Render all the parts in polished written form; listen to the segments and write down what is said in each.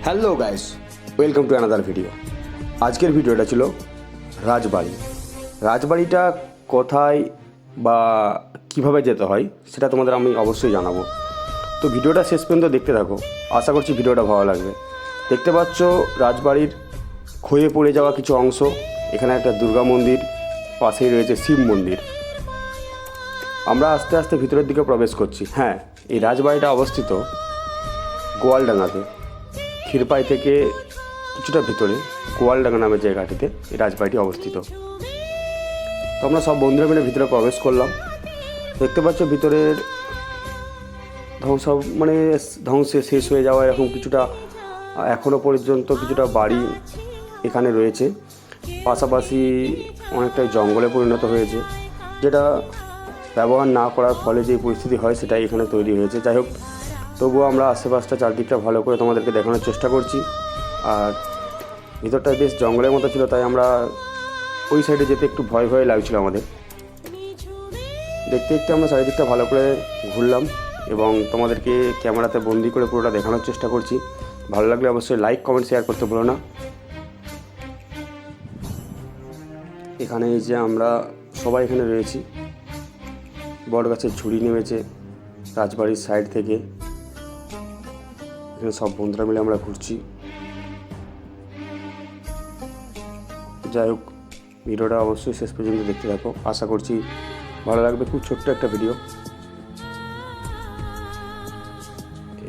Hello guys, welcome to another video. আজকের ভিডিওটা ছিল রাজবাড়ি। রাজবাড়িটা কোথায় বা কিভাবে যেতে হয় সেটা তোমাদের আমি অবশ্যই জানাবো। তো ভিডিওটা শেষ পর্যন্ত দেখতে থাকো, আশা করছি ভিডিওটা ভালো লাগবে। দেখতে পাচ্ছ রাজবাড়ির ক্ষয়ে পড়ে যাওয়া কিছু অংশ। এখানে একটা দুর্গা মন্দির, পাশেই রয়েছে শিব মন্দির। আমরা আস্তে আস্তে ভিতরের দিকে প্রবেশ করছি। হ্যাঁ, এই রাজবাড়িটা অবস্থিত গোয়ালডাঙ্গাতে। ক্ষীরপাই থেকে কিছুটা ভিতরে গোয়ালডাঙ্গা নামের জায়গাটিতে এই রাজবাড়িটি অবস্থিত। তো আমরা সব বন্ধুরা মিলে ভিতরে প্রবেশ করলাম। দেখতে পাচ্ছ ভিতরের ধ্বংসে শেষ হয়ে যাওয়া এরকম কিছুটা এখনও পর্যন্ত কিছুটা বাড়ি এখানে রয়েছে। পাশাপাশি অনেকটাই জঙ্গলে পরিণত হয়েছে, যেটা ব্যবহার না করার ফলে যে পরিস্থিতি হয় সেটাই এখানে তৈরি হয়েছে। যাই হোক, তবুও আমরা আশেপাশটা চারদিকটা ভালো করে তোমাদেরকে দেখানোর চেষ্টা করছি। আর ভিতরটা বেশ জঙ্গলের মতো ছিল, তাই আমরা ওই সাইডে যেতে একটু ভয় ভয় লাগছিল আমাদের। দেখতে দেখতে আমরা চারিদিকটা ভালো করে ঘুরলাম এবং তোমাদেরকে ক্যামেরাতে বন্দি করে পুরোটা দেখানোর চেষ্টা করছি। ভালো লাগলে অবশ্যই লাইক, কমেন্ট, শেয়ার করতে ভুলো না। এখানে এই যে আমরা সবাই এখানে রয়েছি। বট গাছের ঝুড়ি নেমেছে রাজবাড়ির সাইড থেকে। এখানে সব বন্ধুরা মিলে আমরা ঘুরছি। যাই হোক, ভিডিওটা অবশ্যই শেষ পর্যন্ত দেখতে থাকো, আশা করছি ভালো লাগবে। খুব ছোট্ট একটা ভিডিও।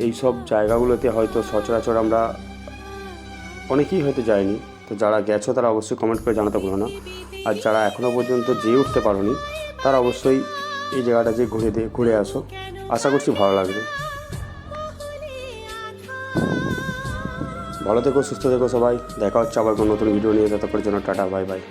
এই সব জায়গাগুলোতে হয়তো সচরাচর আমরা অনেকেই হয়তো যাইনি। তো যারা গেছো তারা অবশ্যই কমেন্ট করে জানাতে ভুলো না। আর যারা এখনও পর্যন্ত যেয়ে উঠতে পারোনি তারা অবশ্যই এই জায়গাটা যে ঘুরে আসো, আশা করছি ভালো লাগবে। ভালো থেকো, সুস্থ থেকো সবাই। দেখা হচ্ছে আবার কোনো নতুন ভিডিও নিয়ে। ততক্ষণের জন্য টাটা, বাই বাই।